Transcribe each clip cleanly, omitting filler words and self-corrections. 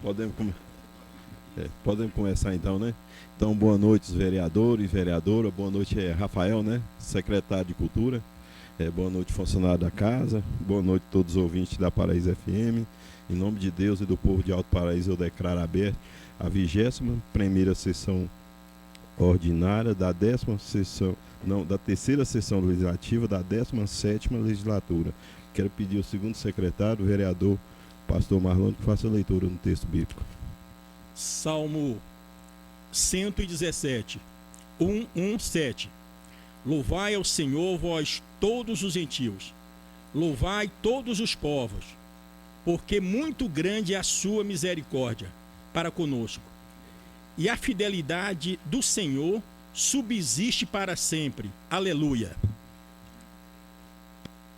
Podemos, podemos começar então, né? Então, boa noite, vereadores e vereadora. Boa noite, Rafael, né? Secretário de Cultura. Boa noite, funcionário da casa. Boa noite a todos os ouvintes da Paraíso FM. Em nome de Deus e do povo de Alto Paraíso, eu declaro aberta a 21ª sessão ordinária da da terceira sessão legislativa da 17ª legislatura. Quero pedir ao segundo secretário, o vereador pastor Marlon, que faça a leitura no texto bíblico. Salmo 117, 1:7. Louvai ao Senhor, vós todos os gentios, louvai todos os povos, porque muito grande é a sua misericórdia para conosco, e a fidelidade do Senhor subsiste para sempre. Aleluia.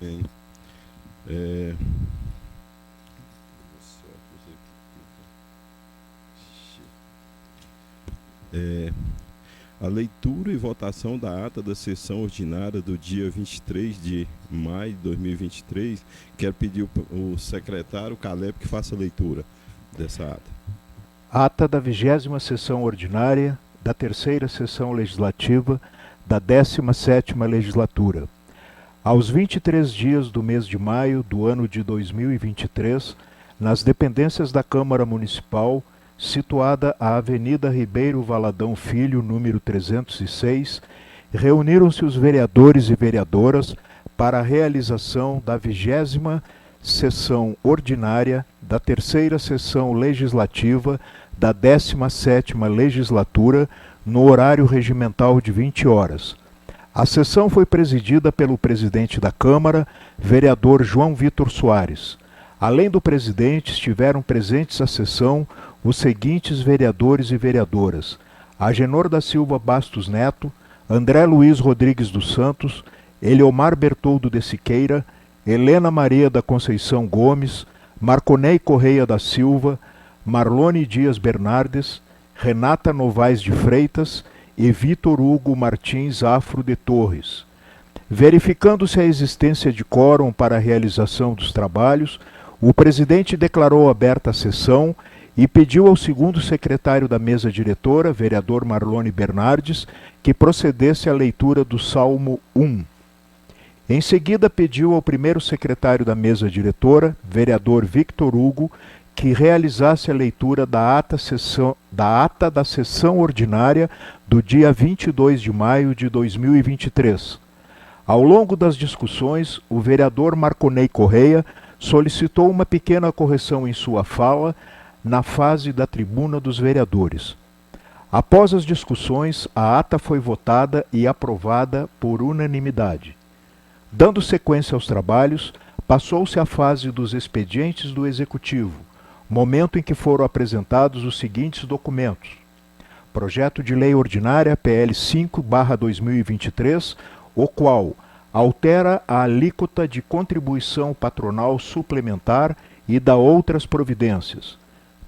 Bem, a leitura e votação da ata da sessão ordinária do dia 23 de maio de 2023. Quero pedir o secretário Caleb que faça a leitura dessa ata. Ata da 20ª sessão ordinária da terceira sessão legislativa da 17ª legislatura. Aos 23 dias do mês de maio do ano de 2023, nas dependências da Câmara Municipal, situada à Avenida Ribeiro Valadão Filho, número 306, reuniram-se os vereadores e vereadoras para a realização da 20ª sessão ordinária da terceira sessão legislativa da 17ª legislatura, no horário regimental de 20 horas. A sessão foi presidida pelo presidente da Câmara, vereador João Vitor Soares. Além do presidente, estiveram presentes à sessão os seguintes vereadores e vereadoras: Agenor da Silva Bastos Neto, André Luiz Rodrigues dos Santos, Eliomar Bertoldo de Siqueira, Helena Maria da Conceição Gomes, Marconei Correia da Silva, Marlone Dias Bernardes, Renata Novaes de Freitas e Vitor Hugo Martins Afro de Torres. Verificando-se a existência de quórum para a realização dos trabalhos, o presidente declarou aberta a sessão e pediu ao segundo secretário da mesa diretora, vereador Marlone Bernardes, que procedesse à leitura do Salmo 1. Em seguida, pediu ao primeiro secretário da mesa diretora, vereador Victor Hugo, que realizasse a leitura da ata da sessão ordinária do dia 22 de maio de 2023. Ao longo das discussões, o vereador Marconei Correia solicitou uma pequena correção em sua fala na fase da tribuna dos vereadores. Após as discussões, a ata foi votada e aprovada por unanimidade. Dando sequência aos trabalhos, passou-se à fase dos expedientes do Executivo, momento em que foram apresentados os seguintes documentos: Projeto de Lei Ordinária PL 5/2023, o qual altera a alíquota de contribuição patronal suplementar e dá outras providências.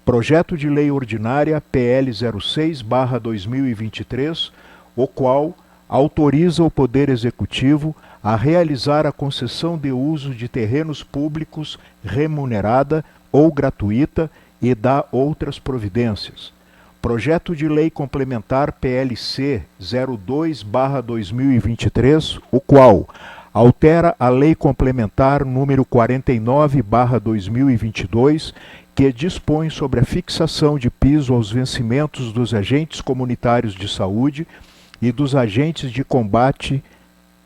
Projeto de Lei Ordinária PL 06/2023, o qual autoriza o Poder Executivo a realizar a concessão de uso de terrenos públicos remunerada ou gratuita e dá outras providências. Projeto de Lei Complementar PLC 02/2023, o qual altera a Lei Complementar número 49/2022, que dispõe sobre a fixação de piso aos vencimentos dos agentes comunitários de saúde e dos agentes de combate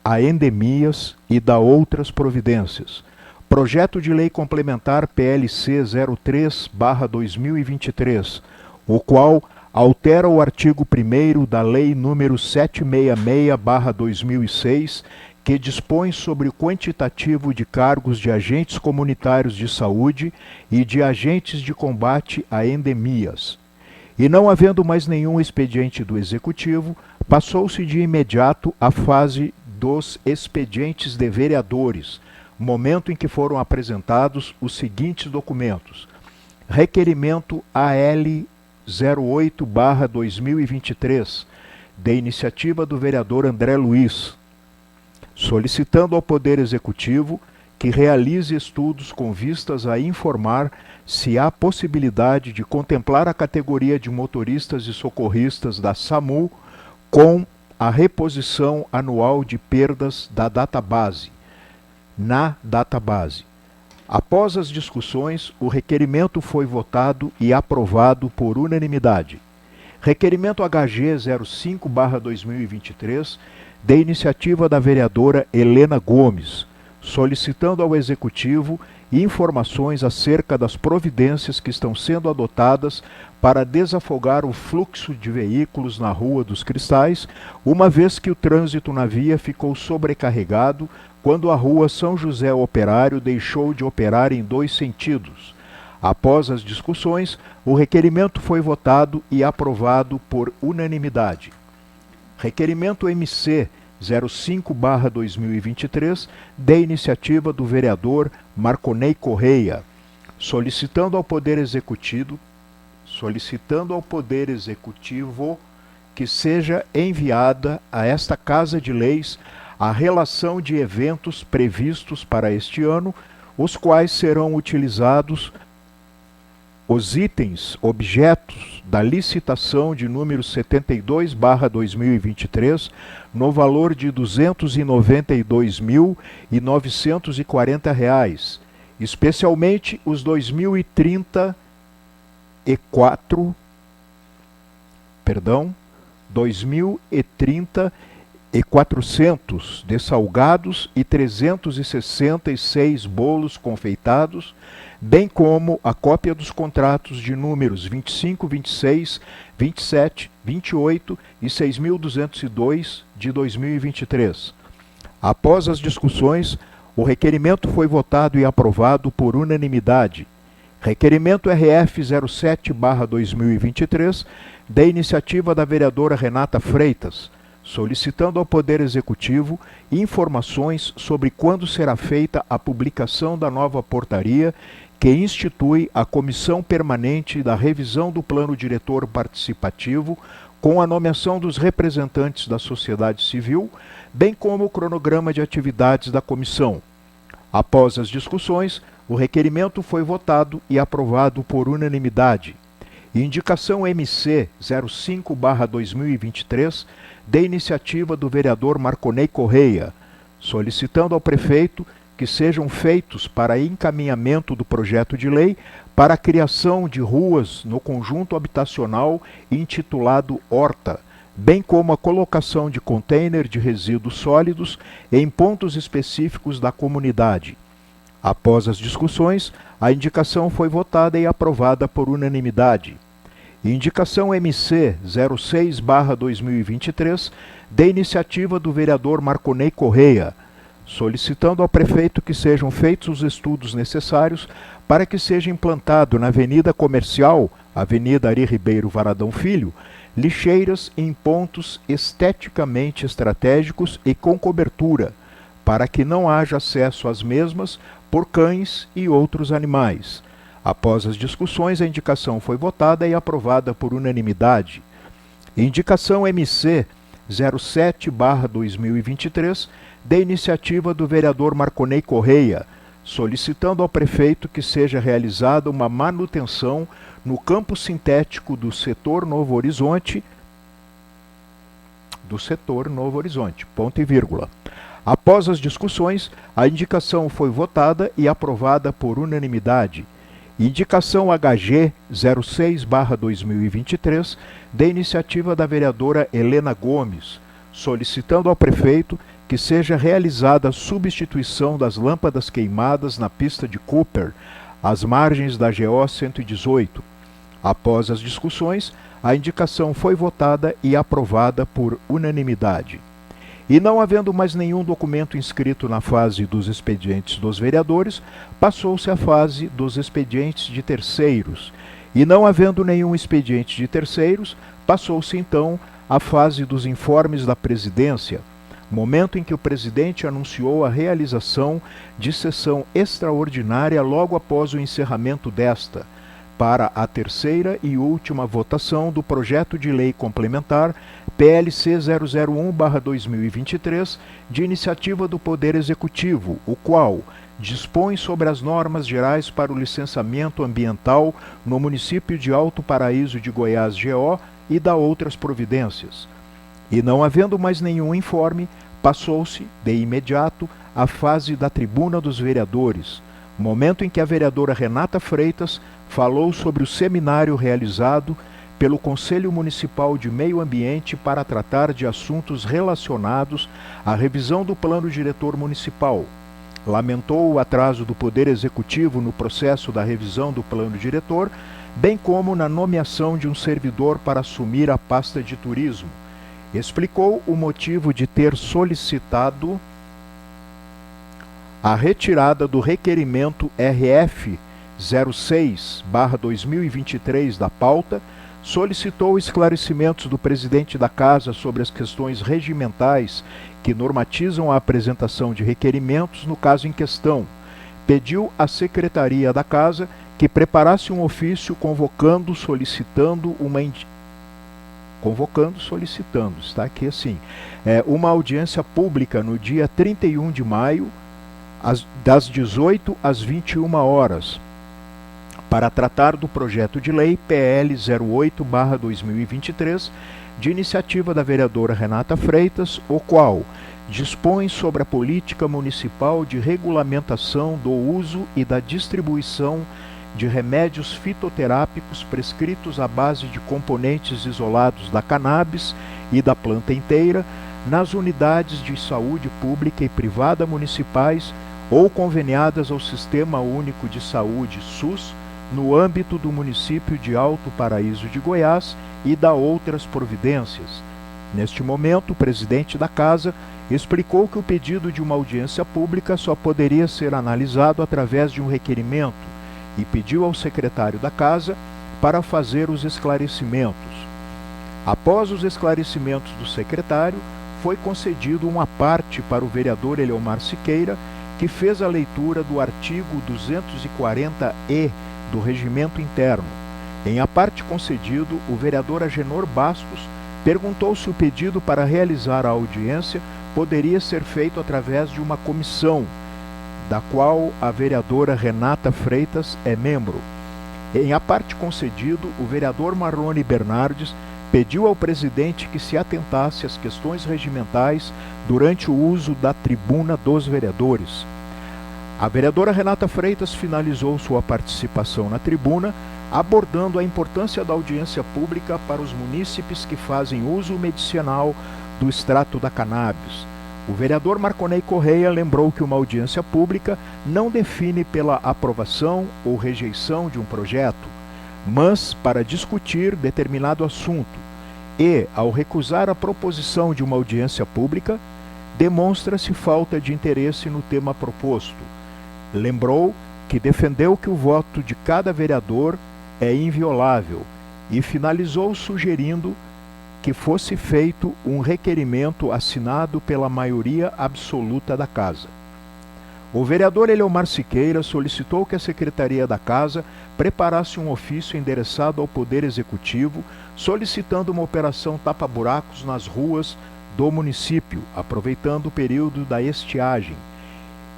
a endemias e dá outras providências. Projeto de Lei Complementar PLC 03/2023, o qual altera o artigo 1º da Lei nº 766/2006, que dispõe sobre o quantitativo de cargos de agentes comunitários de saúde e de agentes de combate a endemias. E não havendo mais nenhum expediente do Executivo, passou-se de imediato à fase dos expedientes de vereadores, momento em que foram apresentados os seguintes documentos: Requerimento AL 08/2023, de iniciativa do vereador André Luiz, solicitando ao Poder Executivo que realize estudos com vistas a informar se há possibilidade de contemplar a categoria de motoristas e socorristas da SAMU com a reposição anual de perdas da database, na database. Após as discussões, o requerimento foi votado e aprovado por unanimidade. Requerimento HG 05/2023, de iniciativa da vereadora Helena Gomes, solicitando ao Executivo informações acerca das providências que estão sendo adotadas para desafogar o fluxo de veículos na Rua dos Cristais, uma vez que o trânsito na via ficou sobrecarregado quando a Rua São José Operário deixou de operar em 2 sentidos. Após as discussões, o requerimento foi votado e aprovado por unanimidade. Requerimento MC 05/2023, de iniciativa do vereador Marconei Correia, solicitando ao Poder Executivo que seja enviada a esta Casa de Leis a relação de eventos previstos para este ano, os quais serão utilizados os itens, objetos da licitação de número 72/2023, no valor de R$ 292.940, especialmente os 2.030 de salgados e 366 bolos confeitados, bem como a cópia dos contratos de números 25, 26, 27, 28 e 6.202 de 2023. Após as discussões, o requerimento foi votado e aprovado por unanimidade. Requerimento RF 07/2023, da iniciativa da vereadora Renata Freitas, solicitando ao Poder Executivo informações sobre quando será feita a publicação da nova portaria que institui a Comissão Permanente da Revisão do Plano Diretor Participativo, com a nomeação dos representantes da sociedade civil, bem como o cronograma de atividades da comissão. Após as discussões, o requerimento foi votado e aprovado por unanimidade. Indicação MC 05/2023, de iniciativa do vereador Marconei Correia, solicitando ao prefeito que sejam feitos para encaminhamento do projeto de lei para a criação de ruas no conjunto habitacional intitulado Horta, bem como a colocação de container de resíduos sólidos em pontos específicos da comunidade. Após as discussões, a indicação foi votada e aprovada por unanimidade. Indicação MC 06/2023, de iniciativa do vereador Marconei Correia, solicitando ao prefeito que sejam feitos os estudos necessários para que seja implantado na Avenida Comercial, Avenida Ari Ribeiro Varadão Filho, lixeiras em pontos esteticamente estratégicos e com cobertura, para que não haja acesso às mesmas por cães e outros animais. Após as discussões, a indicação foi votada e aprovada por unanimidade. Indicação MC 07/2023, de iniciativa do vereador Marconei Correia, solicitando ao prefeito que seja realizada uma manutenção no campo sintético do setor Novo Horizonte, ponto e vírgula. Após as discussões, a indicação foi votada e aprovada por unanimidade. Indicação HG 06/2023, de iniciativa da vereadora Helena Gomes, solicitando ao prefeito que seja realizada a substituição das lâmpadas queimadas na pista de Cooper, às margens da GO 118. Após as discussões, a indicação foi votada e aprovada por unanimidade. E não havendo mais nenhum documento inscrito na fase dos expedientes dos vereadores, passou-se à fase dos expedientes de terceiros. E não havendo nenhum expediente de terceiros, passou-se então à fase dos informes da presidência, momento em que o presidente anunciou a realização de sessão extraordinária logo após o encerramento desta, para a terceira e última votação do projeto de lei complementar PLC 001/2023, de iniciativa do Poder Executivo, o qual, dispõe sobre as normas gerais para o licenciamento ambiental no município de Alto Paraíso de Goiás, GO, e dá outras providências. E não havendo mais nenhum informe, passou-se, de imediato, à fase da tribuna dos vereadores, momento em que a vereadora Renata Freitas falou sobre o seminário realizado pelo Conselho Municipal de Meio Ambiente para tratar de assuntos relacionados à revisão do Plano Diretor Municipal. Lamentou o atraso do Poder Executivo no processo da revisão do Plano Diretor, bem como na nomeação de um servidor para assumir a pasta de turismo. Explicou o motivo de ter solicitado a retirada do requerimento RF 06/2023 da pauta, solicitou esclarecimentos do presidente da Casa sobre as questões regimentais que normatizam a apresentação de requerimentos no caso em questão. Pediu à Secretaria da Casa que preparasse um ofício solicitando, está aqui assim, uma audiência pública no dia 31 de maio, das 18 às 21 horas, para tratar do projeto de lei PL 08/2023, de iniciativa da vereadora Renata Freitas, o qual dispõe sobre a política municipal de regulamentação do uso e da distribuição de remédios fitoterápicos prescritos à base de componentes isolados da cannabis e da planta inteira nas unidades de saúde pública e privada municipais ou conveniadas ao Sistema Único de Saúde SUS, no âmbito do município de Alto Paraíso de Goiás, e dá outras providências. Neste momento, o presidente da Casa explicou que o pedido de uma audiência pública só poderia ser analisado através de um requerimento e pediu ao secretário da Casa para fazer os esclarecimentos. Após os esclarecimentos do secretário, foi concedido uma parte para o vereador Eliomar Siqueira, que fez a leitura do artigo 240-E do Regimento Interno. Em a parte concedido, o vereador Agenor Bastos perguntou se o pedido para realizar a audiência poderia ser feito através de uma comissão, da qual a vereadora Renata Freitas é membro. Em a parte concedido, o vereador Marlone Bernardes pediu ao presidente que se atentasse às questões regimentais durante o uso da tribuna dos vereadores. A vereadora Renata Freitas finalizou sua participação na tribuna, abordando a importância da audiência pública para os munícipes que fazem uso medicinal do extrato da cannabis. O vereador Marconei Correia lembrou que uma audiência pública não define pela aprovação ou rejeição de um projeto, mas para discutir determinado assunto, e, ao recusar a proposição de uma audiência pública, demonstra-se falta de interesse no tema proposto. Lembrou que defendeu que o voto de cada vereador é inviolável e finalizou sugerindo que fosse feito um requerimento assinado pela maioria absoluta da Casa. O vereador Eliomar Siqueira solicitou que a Secretaria da Casa preparasse um ofício endereçado ao Poder Executivo, solicitando uma operação tapa-buracos nas ruas do município, aproveitando o período da estiagem.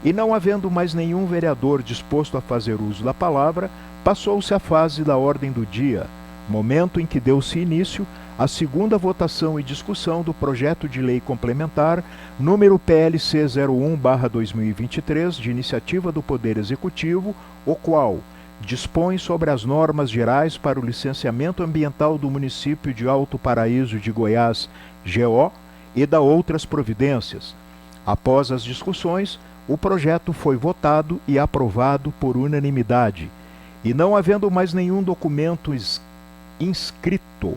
E não havendo mais nenhum vereador disposto a fazer uso da palavra, passou-se à fase da ordem do dia, momento em que deu-se início à segunda votação e discussão do projeto de lei complementar número PLC 01/2023, de iniciativa do Poder Executivo, o qual dispõe sobre as normas gerais para o licenciamento ambiental do município de Alto Paraíso de Goiás, GO, e dá outras providências. Após as discussões, o projeto foi votado e aprovado por unanimidade, e não havendo mais nenhum documento inscrito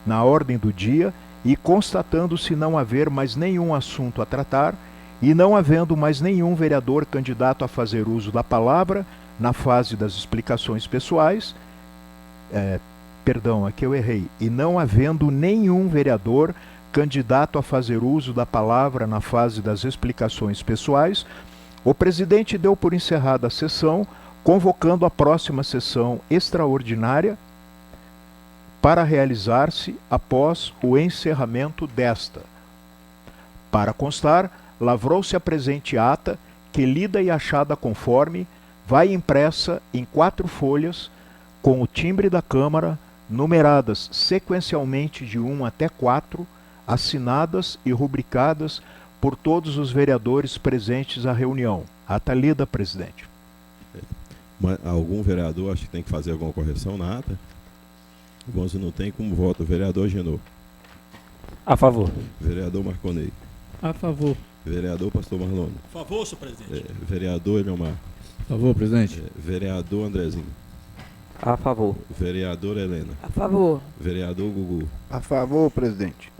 na ordem do dia, e constatando-se não haver mais nenhum assunto a tratar, e não havendo mais nenhum vereador candidato a fazer uso da palavra na fase das explicações pessoais, aqui eu errei, e não havendo nenhum vereador candidato a fazer uso da palavra na fase das explicações pessoais, o presidente deu por encerrada a sessão, convocando a próxima sessão extraordinária para realizar-se após o encerramento desta. Para constar, lavrou-se a presente ata, que lida e achada conforme, vai impressa em 4 folhas, com o timbre da Câmara, numeradas sequencialmente de 1 até 4, assinadas e rubricadas por todos os vereadores presentes à reunião. Ata lida, presidente. Algum vereador acha que tem que fazer alguma correção na ata? Bom, se não tem, como vota o vereador Genô? A favor. Vereador Marconei. A favor. Vereador Pastor Marlone. A favor, senhor presidente. Vereador Eliomar. A favor, presidente. Vereador Andrezinho. A favor. Vereadora Helena. A favor. Vereador Gugu. A favor, presidente.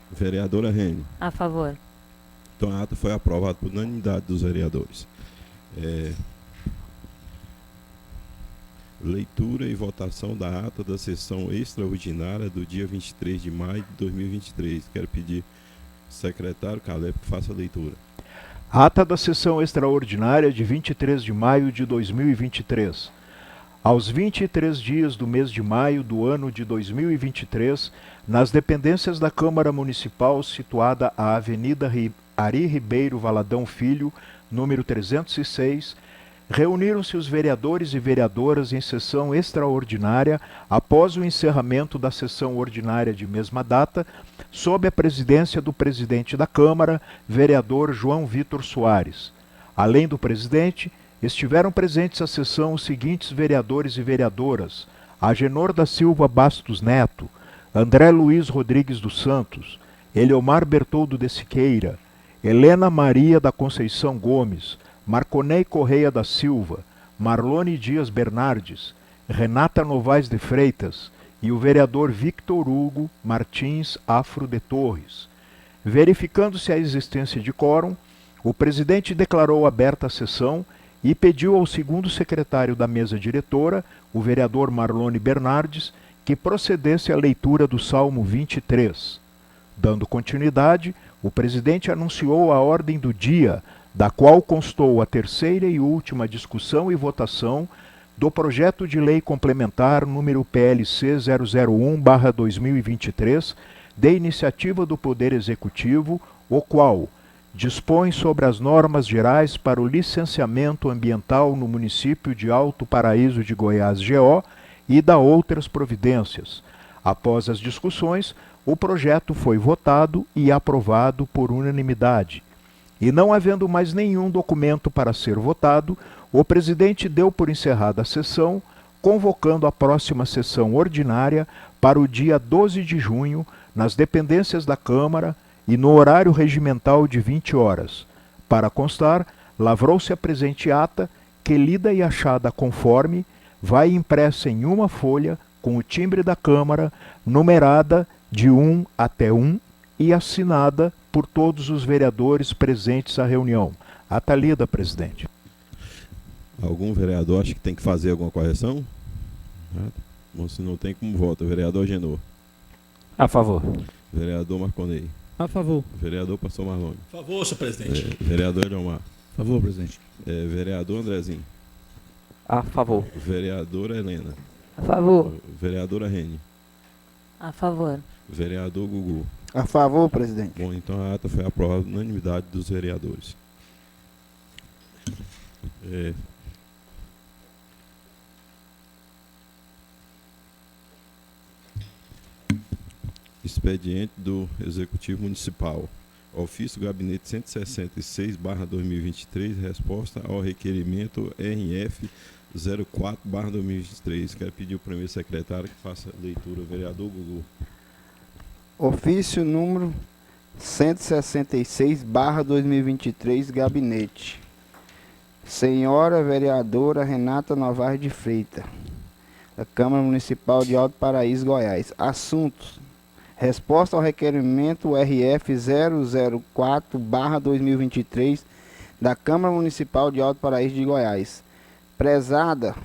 Vereadora Rene. A favor. Então a ata foi aprovada por unanimidade dos vereadores. Leitura e votação da ata da sessão extraordinária do dia 23 de maio de 2023. Quero pedir ao secretário Caleb que faça a leitura. Ata da sessão extraordinária de 23 de maio de 2023. Aos 23 dias do mês de maio do ano de 2023, nas dependências da Câmara Municipal situada à Avenida Ari Ribeiro Valadão Filho, número 306, reuniram-se os vereadores e vereadoras em sessão extraordinária após o encerramento da sessão ordinária de mesma data, sob a presidência do presidente da Câmara, vereador João Vitor Soares. Além do presidente, estiveram presentes à sessão os seguintes vereadores e vereadoras: Agenor da Silva Bastos Neto, André Luiz Rodrigues dos Santos, Eliomar Bertoldo de Siqueira, Helena Maria da Conceição Gomes, Marconei Correia da Silva, Marlone Dias Bernardes, Renata Novaes de Freitas e o vereador Victor Hugo Martins Afro de Torres. Verificando-se a existência de quórum, o presidente declarou aberta a sessão e pediu ao segundo secretário da mesa diretora, o vereador Marlone Bernardes, que procedesse à leitura do Salmo 23. Dando continuidade, o presidente anunciou a ordem do dia, da qual constou a terceira e última discussão e votação do projeto de lei complementar número PLC 001/2023, de iniciativa do Poder Executivo, o qual dispõe sobre as normas gerais para o licenciamento ambiental no município de Alto Paraíso de Goiás, GO, e da outras providências. Após as discussões, o projeto foi votado e aprovado por unanimidade. E não havendo mais nenhum documento para ser votado, o presidente deu por encerrada a sessão, convocando a próxima sessão ordinária para o dia 12 de junho, nas dependências da Câmara e no horário regimental de 20 horas. Para constar, lavrou-se a presente ata, que lida e achada conforme, vai impressa em uma folha, com o timbre da Câmara, numerada de 1 até 1 e assinada por todos os vereadores presentes à reunião. Ata lida, presidente. Algum vereador acha que tem que fazer alguma correção? Nada. Bom, se não tem, como vota? Vereador Genô. A favor. Vereador Marconei. A favor. Vereador Pastor Marlone. A favor, senhor presidente. Vereador Eliomar. A favor, presidente. Vereador Andrezinho. A favor. Vereadora Helena. A favor. Vereadora Rene. A favor. Vereador Gugu. A favor, presidente. Bom, então a ata foi aprovada por unanimidade dos vereadores. Expediente do Executivo Municipal. Ofício Gabinete 166/2023, resposta ao requerimento RF 04/2023. Quero pedir ao primeiro secretário que faça a leitura, o vereador Gugu. Ofício número 166/2023, Gabinete. Senhora vereadora Renata Novaes de Freitas, da Câmara Municipal de Alto Paraíso, Goiás. Assuntos: resposta ao requerimento RF 004/2023 da Câmara Municipal de Alto Paraíso de Goiás. Prezada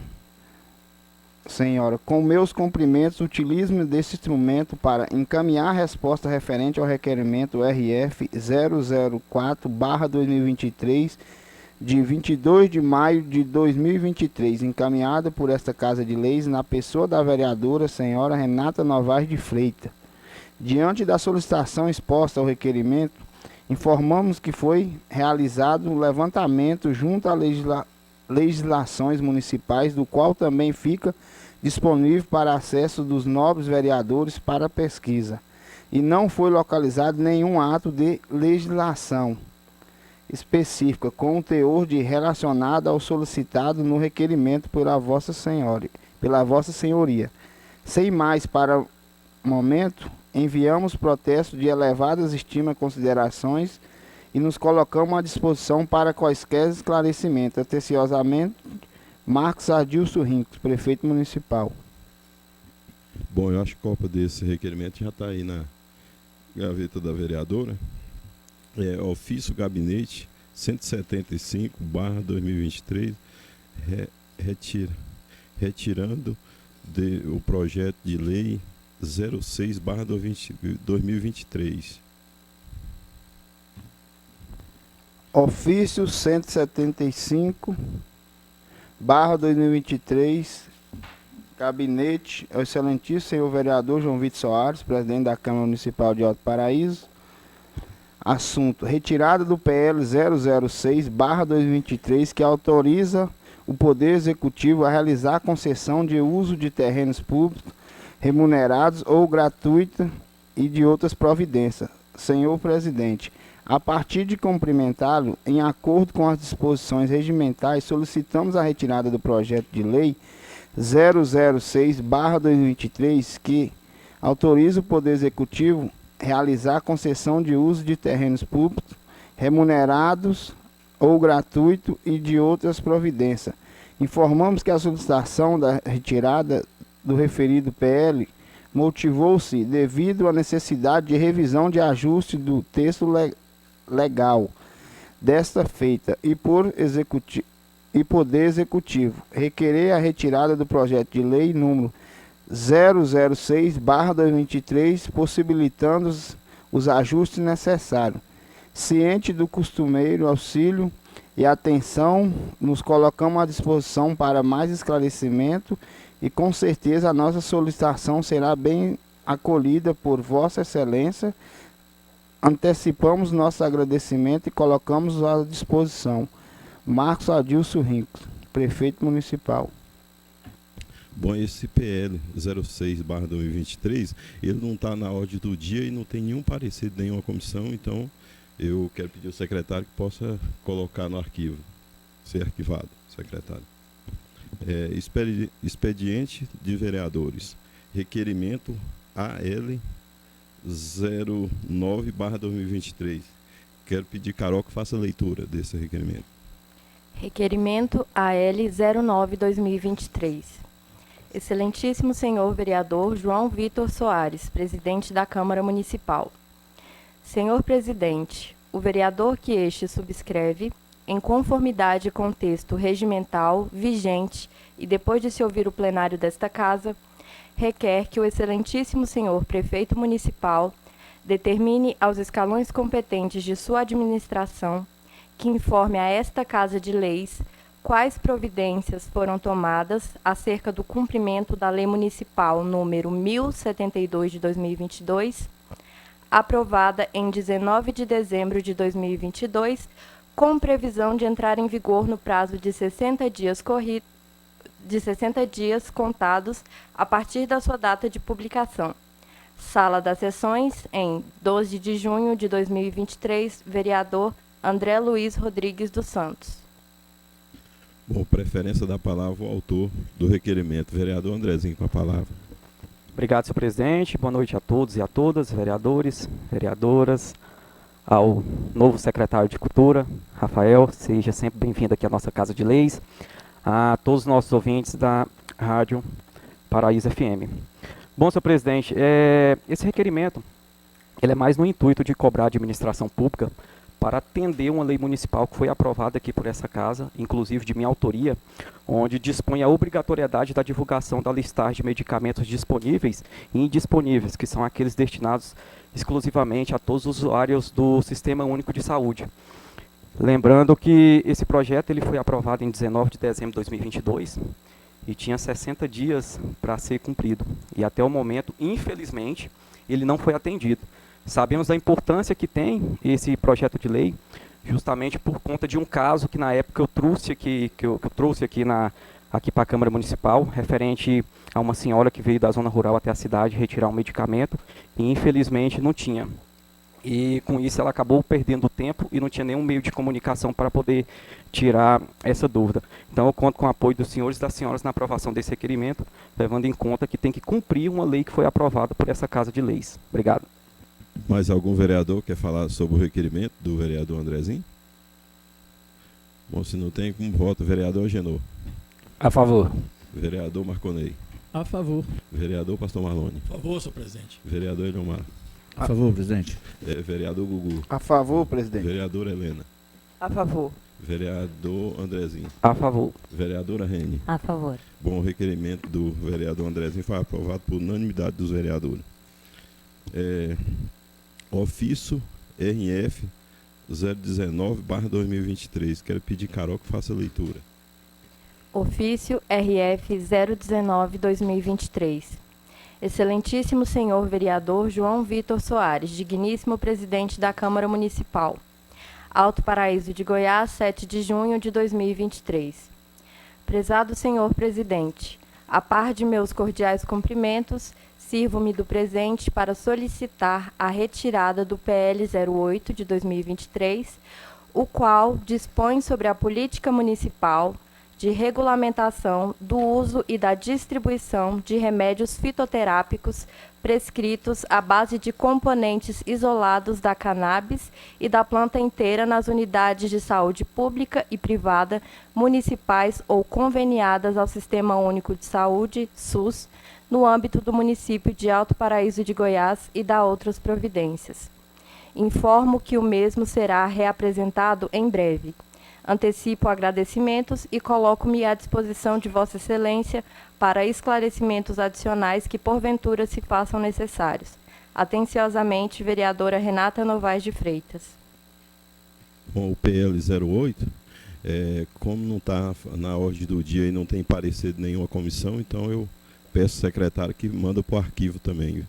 senhora, com meus cumprimentos, utilizo desse instrumento para encaminhar a resposta referente ao requerimento RF 004/2023 de 22 de maio de 2023, encaminhada por esta Casa de Leis na pessoa da vereadora senhora Renata Novaes de Freitas. Diante da solicitação exposta ao requerimento Informamos que foi realizado um levantamento junto a legislações municipais, do qual também fica disponível para acesso dos nobres vereadores para pesquisa, e não foi localizado nenhum ato de legislação específica com o teor de relacionado ao solicitado no requerimento pela Vossa Senhoria. Sem mais para o momento, enviamos protesto de elevadas estimas e considerações e nos colocamos à disposição para quaisquer esclarecimentos. Atenciosamente, Marcos Adilson Rincos, prefeito municipal. Bom, eu acho que a cópia desse requerimento já está aí na gaveta da vereadora. Ofício Gabinete 175/2023, retirando o projeto de lei 06/2023. Ofício 175/2023, Gabinete, ao excelentíssimo senhor vereador João Vitor Soares, presidente da Câmara Municipal de Alto Paraíso. Assunto: retirada do PL 006/2023, que autoriza o Poder Executivo a realizar a concessão de uso de terrenos públicos remunerados ou gratuitos e de outras providências. Senhor presidente, a partir de cumprimentá-lo, em acordo com as disposições regimentais, solicitamos a retirada do projeto de lei 006/2023, que autoriza o Poder Executivo realizar a concessão de uso de terrenos públicos remunerados ou gratuito e de outras providências. Informamos que a solicitação da retirada do referido PL motivou-se devido à necessidade de revisão de ajuste do texto legal desta feita e Poder Executivo requerer a retirada do projeto de lei número 006/2023, possibilitando os ajustes necessários. Ciente do costumeiro auxílio e atenção, nos colocamos à disposição para mais esclarecimento e com certeza a nossa solicitação será bem acolhida por Vossa Excelência. Antecipamos nosso agradecimento e colocamos à disposição. Marcos Adilson Rincos, prefeito municipal. Bom, esse PL 06/2023, ele não está na ordem do dia e não tem nenhum parecer de nenhuma comissão, então eu quero pedir ao secretário que possa colocar no arquivo, ser arquivado, secretário. Expediente de vereadores, requerimento AL 09/2023. Quero pedir Carol que faça a leitura desse requerimento. Requerimento AL 09/2023. Excelentíssimo senhor vereador João Vitor Soares, presidente da Câmara Municipal. Senhor presidente, o vereador que este subscreve, em conformidade com o texto regimental vigente e depois de se ouvir o plenário desta Casa, requer que o excelentíssimo senhor prefeito municipal determine aos escalões competentes de sua administração que informe a esta Casa de Leis quais providências foram tomadas acerca do cumprimento da Lei Municipal número 1072 de 2022, aprovada em 19 de dezembro de 2022, com previsão de entrar em vigor no prazo de 60 dias contados a partir da sua data de publicação. Sala das Sessões, em 12 de junho de 2023, vereador André Luiz Rodrigues dos Santos. Bom, preferência da palavra ao autor do requerimento. Vereador Andrezinho, com a palavra. Obrigado, senhor presidente. Boa noite a todos e a todas, vereadores, vereadoras, ao novo secretário de Cultura, Rafael, seja sempre bem-vindo aqui à nossa Casa de Leis, a todos os nossos ouvintes da Rádio Paraíso FM. Bom, senhor presidente, esse requerimento ele é mais no intuito de cobrar a administração pública para atender uma lei municipal que foi aprovada aqui por essa casa, inclusive de minha autoria, onde dispõe a obrigatoriedade da divulgação da listagem de medicamentos disponíveis e indisponíveis, que são aqueles destinados exclusivamente a todos os usuários do Sistema Único de Saúde. Lembrando que esse projeto ele foi aprovado em 19 de dezembro de 2022 e tinha 60 dias para ser cumprido. E até o momento, infelizmente, ele não foi atendido. Sabemos da importância que tem esse projeto de lei, justamente por conta de um caso que na época eu trouxe aqui, que eu trouxe aqui para a Câmara Municipal, referente a uma senhora que veio da zona rural até a cidade retirar um medicamento e infelizmente não tinha. E com isso ela acabou perdendo tempo e não tinha nenhum meio de comunicação para poder tirar essa dúvida. Então eu conto com o apoio dos senhores e das senhoras na aprovação desse requerimento, levando em conta que tem que cumprir uma lei que foi aprovada por essa Casa de Leis. Obrigado. Mais algum vereador quer falar sobre o requerimento do vereador Andrezinho? Bom, se não tem, como voto? Vereador Agenor. A favor. Vereador Marconei. A favor. Vereador Pastor Marlone. Por favor, senhor presidente. Vereador Eliomar. A favor, presidente. Vereador Gugu. A favor, presidente. Vereador Helena. A favor. Vereador Andrezinho. A favor. Vereadora Rene. A favor. Bom, o requerimento do vereador Andrezinho foi aprovado por unanimidade dos vereadores. Ofício RF 019/2023. Quero pedir Carol que faça a leitura. Ofício RF 019/2023. Excelentíssimo senhor vereador João Vitor Soares, digníssimo presidente da Câmara Municipal. Alto Paraíso de Goiás, 7 de junho de 2023. Prezado senhor presidente, a par de meus cordiais cumprimentos, sirvo-me do presente para solicitar a retirada do PL 08 de 2023, o qual dispõe sobre a política municipal de regulamentação do uso e da distribuição de remédios fitoterápicos prescritos à base de componentes isolados da cannabis e da planta inteira nas unidades de saúde pública e privada, municipais ou conveniadas ao Sistema Único de Saúde, SUS, no âmbito do município de Alto Paraíso de Goiás e da outras providências. Informo que o mesmo será reapresentado em breve. Antecipo agradecimentos e coloco-me à disposição de Vossa Excelência para esclarecimentos adicionais que porventura se façam necessários. Atenciosamente, vereadora Renata Novaes de Freitas. Bom, o PL 08, como não está na ordem do dia e não tem parecer de nenhuma comissão, então eu peço ao secretário que manda para o arquivo também.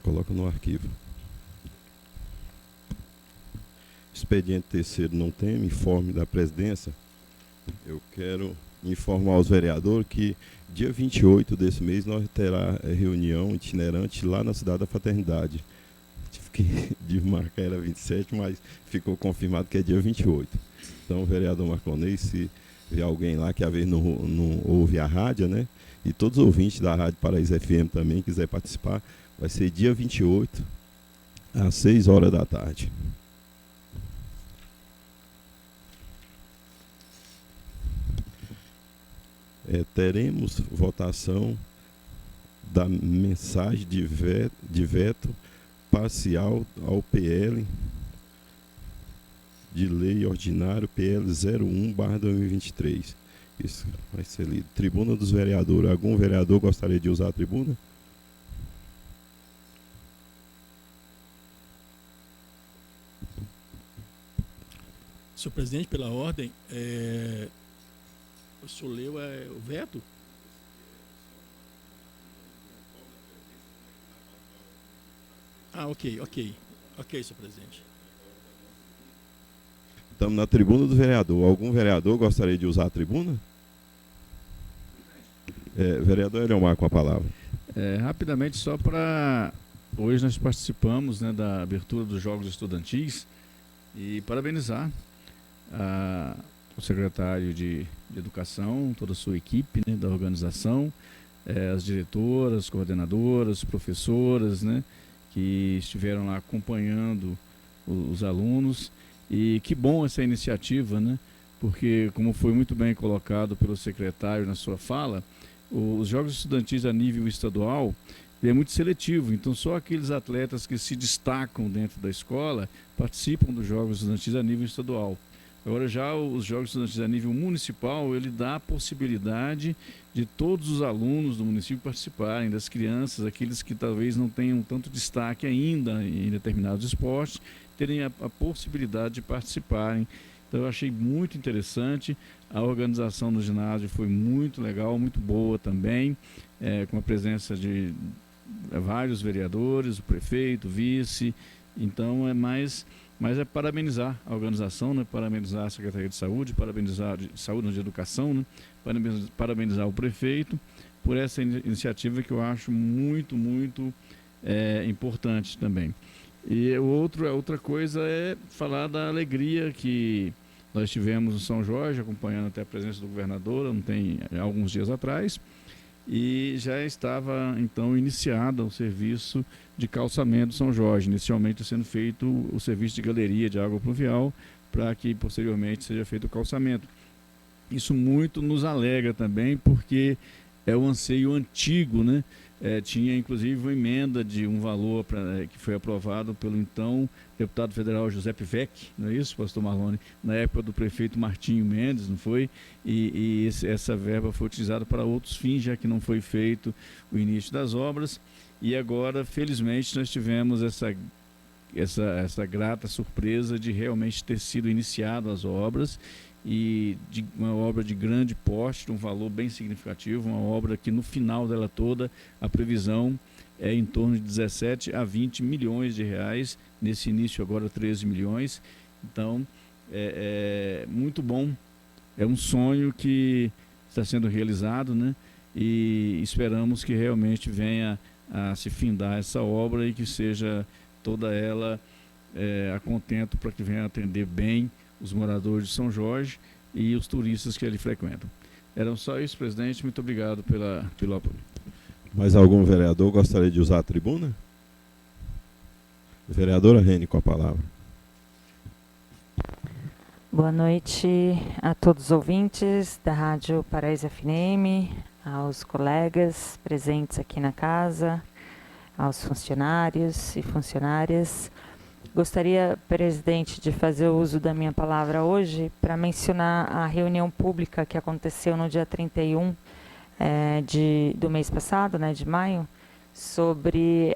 Coloca no arquivo. Expediente terceiro não tem, informe da presidência. Eu quero informar aos vereadores que dia 28 desse mês nós terá reunião itinerante lá na Cidade da Fraternidade. Tive que marcar, era 27, mas ficou confirmado que é dia 28. Então, vereador Marconei, se vier alguém lá que às vezes não ouve a rádio, né? E todos os ouvintes da Rádio Paraíso FM também quiser participar, vai ser dia 28, às 6 horas da tarde. Teremos votação da mensagem de veto parcial ao PL de lei ordinário PL 01/2023. Isso vai ser lido. Tribuna dos vereadores. Algum vereador gostaria de usar a tribuna? Senhor presidente, pela ordem, o senhor leu o veto? Ok, senhor presidente. Estamos na tribuna do vereador. Algum vereador gostaria de usar a tribuna? Vereador Eliomar com a palavra. Rapidamente, só para... Hoje nós participamos, né, da abertura dos Jogos Estudantis e parabenizar o secretário de Educação, toda a sua equipe, né, da organização, as diretoras, coordenadoras, professoras, né, que estiveram lá acompanhando os alunos. E que bom essa iniciativa, né, porque, como foi muito bem colocado pelo secretário na sua fala, os Jogos Estudantis a nível estadual é muito seletivo, então só aqueles atletas que se destacam dentro da escola participam dos Jogos Estudantis a nível estadual. Agora já os Jogos Estudantis a nível municipal, ele dá a possibilidade de todos os alunos do município participarem, das crianças, aqueles que talvez não tenham tanto destaque ainda em determinados esportes, terem a possibilidade de participarem. Então eu achei muito interessante, a organização do ginásio foi muito legal, muito boa também, com a presença de vários vereadores, o prefeito, o vice, Então mas é parabenizar a organização, né? Parabenizar a Secretaria de Saúde, parabenizar de Saúde, de Educação, né? Parabenizar o prefeito por essa iniciativa que eu acho muito importante também. E outra coisa é falar da alegria que nós tivemos no São Jorge, acompanhando até a presença do governador, alguns dias atrás, e já estava então iniciado o serviço de calçamento do São Jorge, inicialmente sendo feito o serviço de galeria de água pluvial, para que posteriormente seja feito o calçamento. Isso muito nos alegra também, porque é um anseio antigo, né? Tinha inclusive uma emenda de um valor que foi aprovado pelo então deputado federal José Pivec, não é isso, pastor Marlone? Na época do prefeito Martinho Mendes, não foi? E essa verba foi utilizada para outros fins, já que não foi feito o início das obras. E agora, felizmente, nós tivemos essa grata surpresa de realmente ter sido iniciado as obras, e de uma obra de grande porte, de um valor bem significativo, uma obra que no final dela toda a previsão é em torno de 17 a 20 milhões de reais, nesse início agora 13 milhões, então é muito bom, é um sonho que está sendo realizado, né? E esperamos que realmente venha a se findar essa obra e que seja toda ela a contento, para que venha atender bem os moradores de São Jorge e os turistas que ali frequentam. Eram só isso, presidente. Muito obrigado pelo apoio. Mais algum vereador gostaria de usar a tribuna? Vereadora Rene, com a palavra. Boa noite a todos os ouvintes da Rádio Paraíso FM, aos colegas presentes aqui na casa, aos funcionários e funcionárias. Gostaria, presidente, de fazer uso da minha palavra hoje para mencionar a reunião pública que aconteceu no dia 31 do mês passado, né, de maio, sobre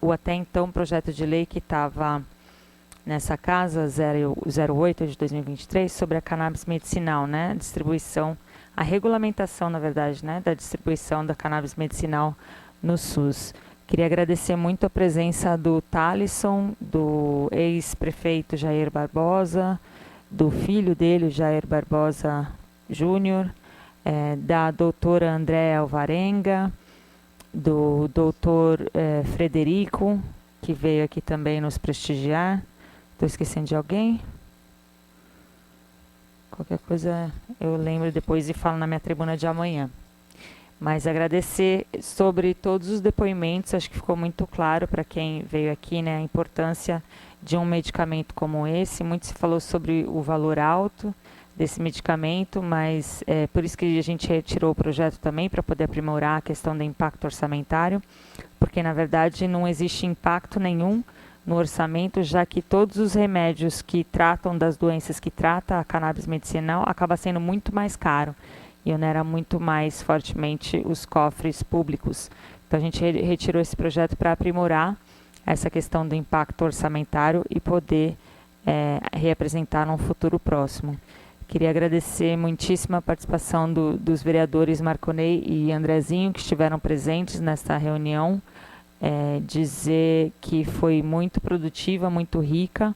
o até então projeto de lei que estava nessa casa 08 de 2023 sobre a cannabis medicinal, né, a regulamentação, na verdade, né, da distribuição da cannabis medicinal no SUS. Queria agradecer muito a presença do Thalisson, do ex-prefeito Jair Barbosa, do filho dele, Jair Barbosa Júnior, da doutora Andréa Alvarenga, do doutor Frederico, que veio aqui também nos prestigiar. Estou esquecendo de alguém? Qualquer coisa eu lembro depois e falo na minha tribuna de amanhã. Mas agradecer sobre todos os depoimentos, acho que ficou muito claro para quem veio aqui, né, a importância de um medicamento como esse. Muito se falou sobre o valor alto desse medicamento, mas por isso que a gente retirou o projeto também, para poder aprimorar a questão do impacto orçamentário, porque na verdade não existe impacto nenhum no orçamento, já que todos os remédios que tratam das doenças que trata a cannabis medicinal acaba sendo muito mais caro e onera muito mais fortemente os cofres públicos. Então a gente retirou esse projeto para aprimorar essa questão do impacto orçamentário e poder reapresentar num futuro próximo. Queria agradecer muitíssimo a participação dos vereadores Marconei e Andrezinho, que estiveram presentes nesta reunião, dizer que foi muito produtiva, muito rica,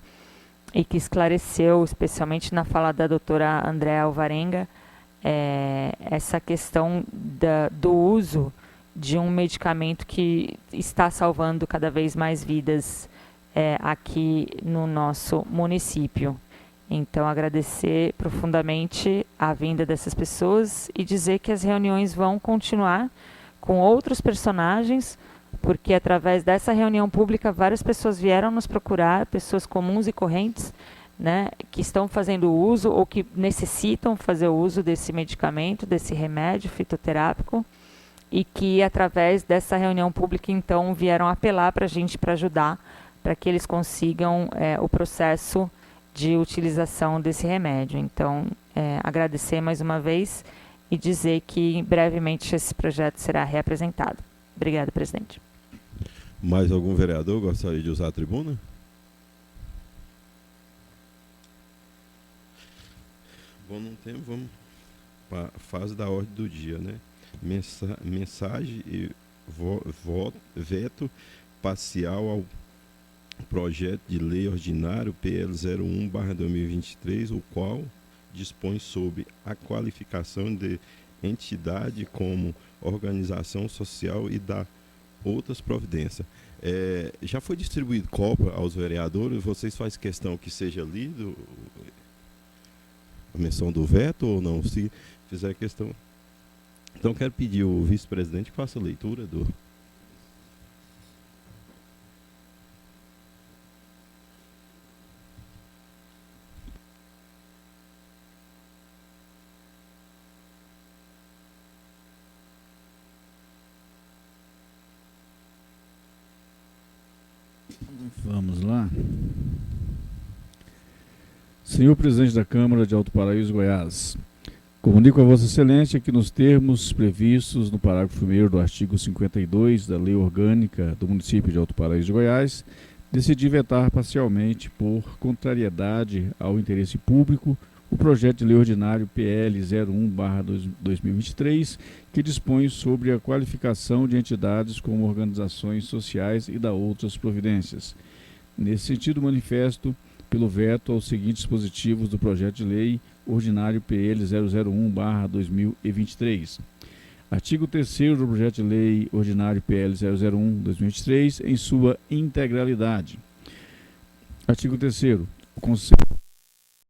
e que esclareceu, especialmente na fala da doutora Andréa Alvarenga, essa questão do uso de um medicamento que está salvando cada vez mais vidas aqui no nosso município. Então, agradecer profundamente a vinda dessas pessoas e dizer que as reuniões vão continuar com outros personagens, porque através dessa reunião pública várias pessoas vieram nos procurar, pessoas comuns e correntes, né, que estão fazendo uso ou que necessitam fazer o uso desse medicamento, desse remédio fitoterápico, e que através dessa reunião pública então vieram apelar para a gente para ajudar, para que eles consigam o processo de utilização desse remédio. Então, agradecer mais uma vez e dizer que brevemente esse projeto será reapresentado. Obrigada, presidente. Mais algum vereador gostaria de usar a tribuna? Bom, não tem, vamos para a fase da ordem do dia, né? Mensagem e veto parcial ao projeto de lei ordinário PL 01/2023, o qual dispõe sobre a qualificação de entidade como organização social e da outras providências. Já foi distribuído cópia aos vereadores, vocês fazem questão que seja lido a menção do veto ou não, se fizer questão. Então quero pedir ao vice-presidente que faça a leitura do... Vamos lá. Senhor Presidente da Câmara de Alto Paraíso, Goiás, comunico a Vossa Excelência que nos termos previstos no parágrafo 1º do artigo 52 da Lei Orgânica do Município de Alto Paraíso de Goiás, decidi vetar parcialmente, por contrariedade ao interesse público, o projeto de lei ordinário PL 01/2023, que dispõe sobre a qualificação de entidades como organizações sociais e da outras providências. Nesse sentido, manifesto pelo veto aos seguintes dispositivos do projeto de lei ordinário PL 001/2023. Artigo 3º do projeto de lei ordinário PL 001/2023, em sua integralidade. Artigo 3º. O Conselho